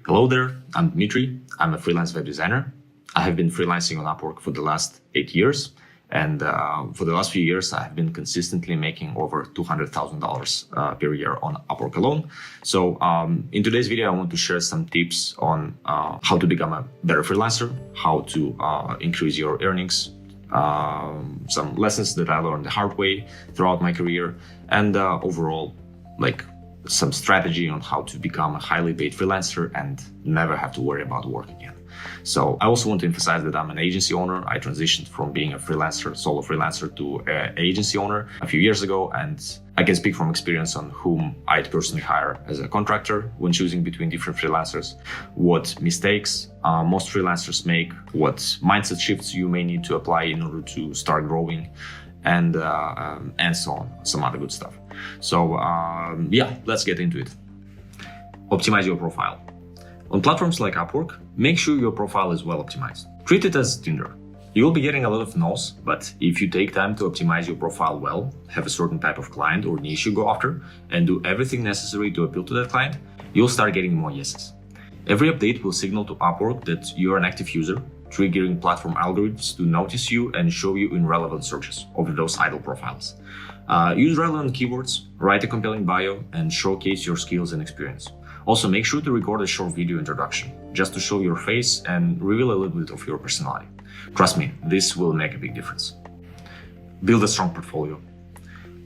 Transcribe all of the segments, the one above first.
Hello there, I'm Dmitry. I'm a freelance web designer. I have been freelancing on Upwork for the last 8 years. And for the last few years, I have been consistently making over $200,000 per year on Upwork alone. So in today's video, I want to share some tips on how to become a better freelancer, how to increase your earnings, some lessons that I learned the hard way throughout my career, and overall, like some strategy on how to become a highly paid freelancer and never have to worry about work again. So I also want to emphasize that I'm an agency owner. I transitioned from being a freelancer, solo freelancer, to an agency owner a few years ago, and I can speak from experience on whom I'd personally hire as a contractor when choosing between different freelancers, what mistakes most freelancers make, what mindset shifts you may need to apply in order to start growing, and so on, some other good stuff. So yeah, let's get into it. Optimize your profile. On platforms like Upwork, make sure your profile is well optimized. Treat it as Tinder. You will be getting a lot of no's, but if you take time to optimize your profile well, have a certain type of client or niche you go after, and do everything necessary to appeal to that client, you'll start getting more yeses. Every update will signal to Upwork that you're an active user, triggering platform algorithms to notice you and show you in relevant searches over those idle profiles. Use relevant keywords, write a compelling bio, and showcase your skills and experience. Also, make sure to record a short video introduction, just to show your face and reveal a little bit of your personality. Trust me, this will make a big difference. Build a strong portfolio.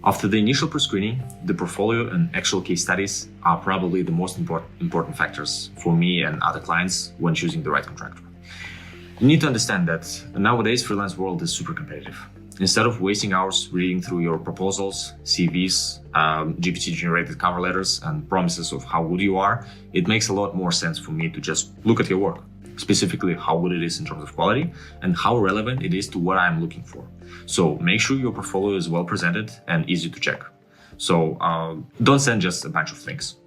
After the initial pre-screening, the portfolio and actual case studies are probably the most important factors for me and other clients when choosing the right contractor. You need to understand that nowadays freelance world is super competitive. Instead of wasting hours reading through your proposals, CVs, GPT-generated cover letters, and promises of how good you are, it makes a lot more sense for me to just look at your work, specifically how good it is in terms of quality and how relevant it is to what I'm looking for. So make sure your portfolio is well presented and easy to check. So don't send just a bunch of links.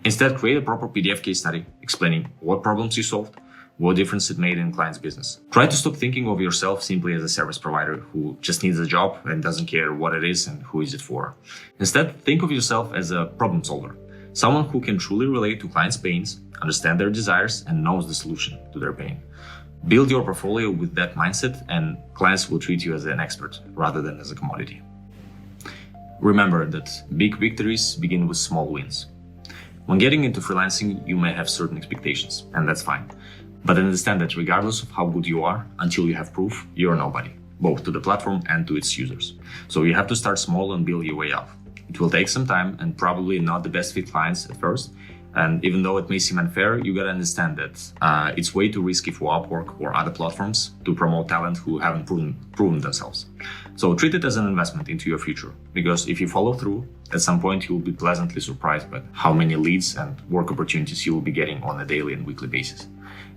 Instead, create a proper PDF case study explaining what problems you solved, what difference it made in client's business. Try to stop thinking of yourself simply as a service provider who just needs a job and doesn't care what it is and who is it for. Instead, think of yourself as a problem solver, someone who can truly relate to clients' pains, understand their desires, and knows the solution to their pain. Build your portfolio with that mindset, and clients will treat you as an expert rather than as a commodity. Remember that big victories begin with small wins. When getting into freelancing, you may have certain expectations, and that's fine. But understand that regardless of how good you are, until you have proof, you're nobody, both to the platform and to its users. So you have to start small and build your way up. It will take some time and probably not the best fit clients at first. And even though it may seem unfair, you gotta understand that it's way too risky for Upwork or other platforms to promote talent who haven't proven themselves. So treat it as an investment into your future, because if you follow through, at some point you will be pleasantly surprised by how many leads and work opportunities you will be getting on a daily and weekly basis.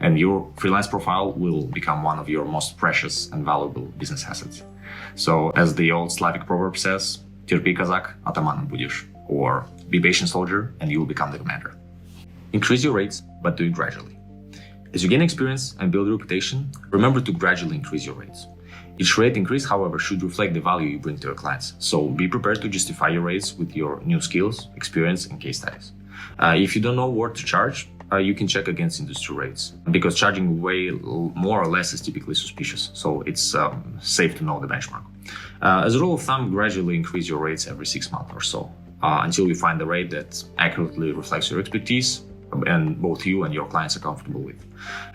And your freelance profile will become one of your most precious and valuable business assets. So as the old Slavic proverb says, "Терпи, казак, атаманом будешь," or "Be patient, soldier, and you will become the commander." Increase your rates, but do it gradually. As you gain experience and build a reputation, remember to gradually increase your rates. Each rate increase, however, should reflect the value you bring to your clients. So be prepared to justify your rates with your new skills, experience, and case studies. If you don't know what to charge, you can check against industry rates, because charging way more or less is typically suspicious. So it's safe to know the benchmark. As a rule of thumb, gradually increase your rates every 6 months or so, until you find the rate that accurately reflects your expertise and both you and your clients are comfortable with.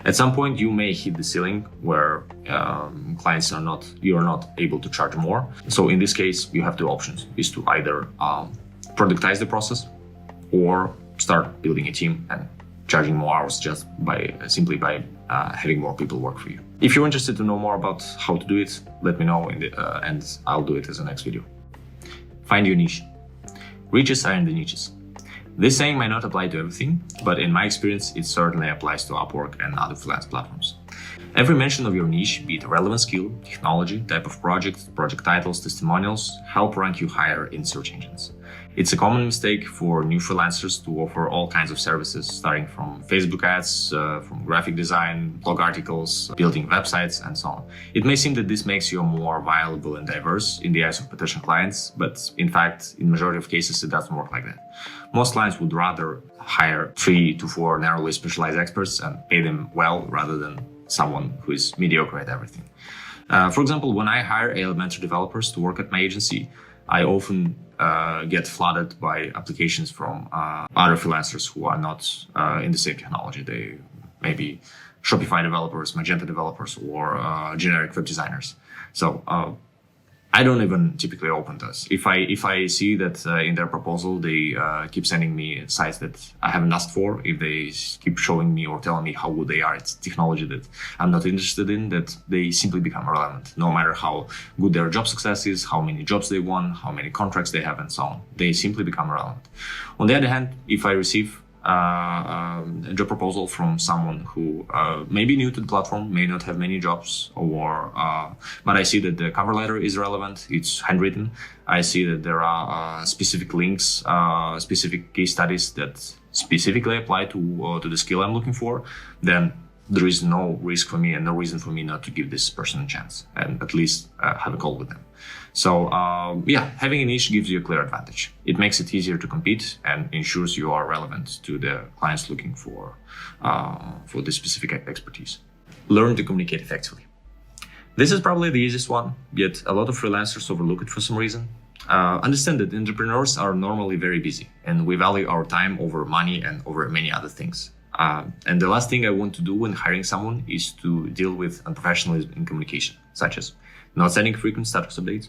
At some point, you may hit the ceiling where you're not able to charge more. So in this case, you have two options: is to either productize the process or start building a team and charging more hours just simply by having more people work for you. If you're interested to know more about how to do it, let me know and I'll do it as the next video. Find your niche. Riches are in the niches. This saying might not apply to everything, but in my experience, it certainly applies to Upwork and other freelance platforms. Every mention of your niche, be it a relevant skill, technology, type of project, project titles, testimonials, help rank you higher in search engines. It's a common mistake for new freelancers to offer all kinds of services, starting from Facebook ads, from graphic design, blog articles, building websites, and so on. It may seem that this makes you more viable and diverse in the eyes of potential clients, but in fact, in majority of cases, it doesn't work like that. Most clients would rather hire 3 to 4 narrowly specialized experts and pay them well rather than someone who is mediocre at everything. For example, when I hire elementary developers to work at my agency, I often get flooded by applications from other freelancers who are not in the same technology. They may be Shopify developers, Magento developers, or generic web designers. So I don't even typically open those. If I see that in their proposal they keep sending me sites that I haven't asked for, if they keep showing me or telling me how good they are at technology that I'm not interested in, that they simply become irrelevant. No matter how good their job success is, how many jobs they won, how many contracts they have, and so on, they simply become irrelevant. On the other hand, if I receive a job proposal from someone who may be new to the platform, may not have many jobs, or but I see that the cover letter is relevant, it's handwritten, I see that there are specific links, specific case studies that specifically apply to the skill I'm looking for, then there is no risk for me and no reason for me not to give this person a chance and at least have a call with them. So yeah, having a niche gives you a clear advantage. It makes it easier to compete and ensures you are relevant to the clients looking for this specific expertise. Learn to communicate effectively. This is probably the easiest one, yet a lot of freelancers overlook it for some reason. Understand that entrepreneurs are normally very busy and we value our time over money and over many other things. And the last thing I want to do when hiring someone is to deal with unprofessionalism in communication, such as not sending frequent status updates,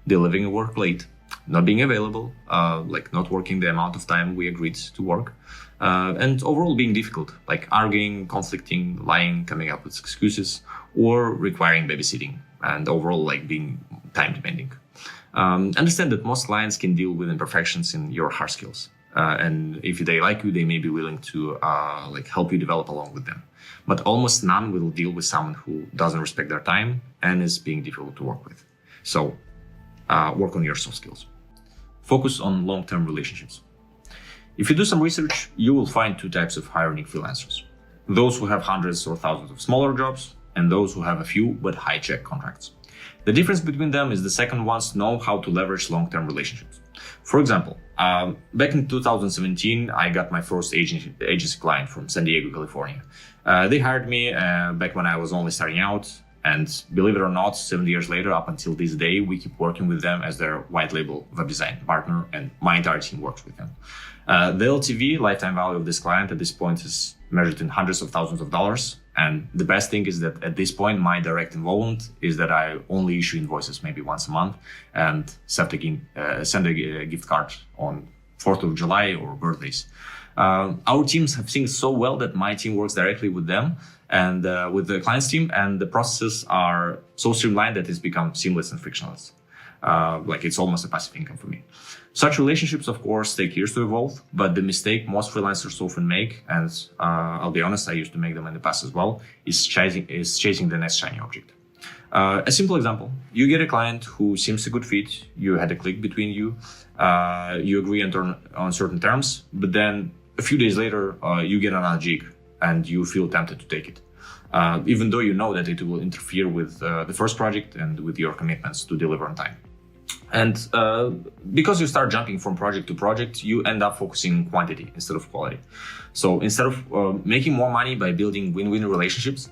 delivering work late, not being available, like not working the amount of time we agreed to work, and overall being difficult, like arguing, conflicting, lying, coming up with excuses, or requiring babysitting, and overall like being time demanding. Understand that most clients can deal with imperfections in your hard skills. And if they like you, they may be willing to like help you develop along with them. But almost none will deal with someone who doesn't respect their time and is being difficult to work with. So work on your soft skills. Focus on long-term relationships. If you do some research, you will find 2 types of hiring freelancers. Those who have hundreds or thousands of smaller jobs and those who have a few but high-check contracts. The difference between them is the second ones know how to leverage long-term relationships. For example, back in 2017, I got my first agency client from San Diego, California. They hired me back when I was only starting out. And believe it or not, 7 years later, up until this day, we keep working with them as their white label web design partner, and my entire team works with them. The LTV, lifetime value of this client at this point is measured in hundreds of thousands of dollars. And the best thing is that at this point, my direct involvement is that I only issue invoices maybe once a month and send a gift card on 4th of July or birthdays. Our teams have synced so well that my team works directly with them and with the client's team, and the processes are so streamlined that it's become seamless and frictionless. Like it's almost a passive income for me. Such relationships, of course, take years to evolve, but the mistake most freelancers often make, and I'll be honest, I used to make them in the past as well, is chasing the next shiny object. A simple example, you get a client who seems a good fit, you had a click between you, you agree on certain terms, but then a few days later, you get another gig and you feel tempted to take it. Even though you know that it will interfere with the first project and with your commitments to deliver on time. And because you start jumping from project to project, you end up focusing on quantity instead of quality. So instead of making more money by building win-win relationships,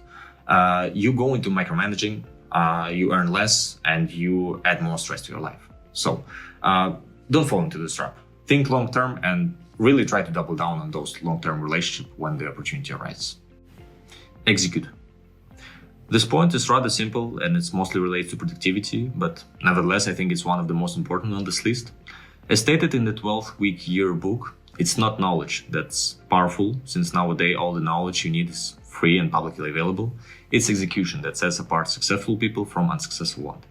you go into micromanaging, you earn less, and you add more stress to your life. So don't fall into this trap. Think long-term and really try to double down on those long-term relationships when the opportunity arises. Execute. This point is rather simple and it's mostly related to productivity, but nevertheless, I think it's one of the most important on this list. As stated in the 12-week year book, it's not knowledge that's powerful, since nowadays all the knowledge you need is free and publicly available. It's execution that sets apart successful people from unsuccessful ones.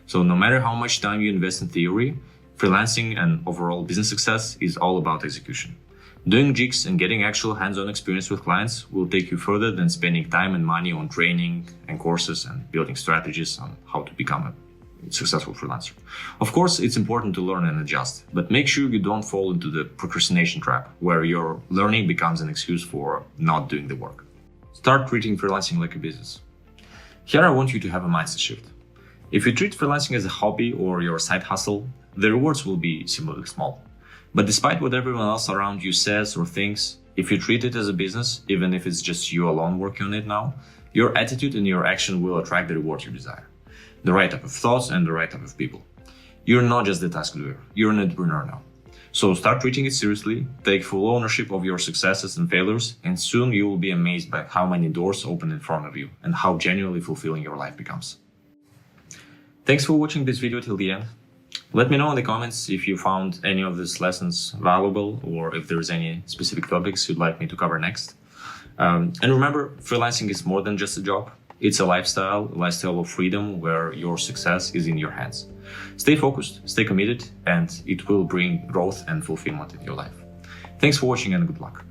So no matter how much time you invest in theory, freelancing and overall business success is all about execution. Doing gigs and getting actual hands-on experience with clients will take you further than spending time and money on training and courses and building strategies on how to become a successful freelancer. Of course, it's important to learn and adjust, but make sure you don't fall into the procrastination trap where your learning becomes an excuse for not doing the work. Start treating freelancing like a business. Here I want you to have a mindset shift. If you treat freelancing as a hobby or your side hustle, the rewards will be similarly small. But despite what everyone else around you says or thinks, if you treat it as a business, even if it's just you alone working on it now, your attitude and your action will attract the rewards you desire. The right type of thoughts and the right type of people. You're not just the task doer, you're an entrepreneur now. So start treating it seriously, take full ownership of your successes and failures, and soon you will be amazed by how many doors open in front of you and how genuinely fulfilling your life becomes. Thanks for watching this video till the end. Let me know in the comments if you found any of these lessons valuable or if there's any specific topics you'd like me to cover next. And remember, freelancing is more than just a job. It's a lifestyle of freedom where your success is in your hands. Stay focused, stay committed, and it will bring growth and fulfillment in your life. Thanks for watching and good luck.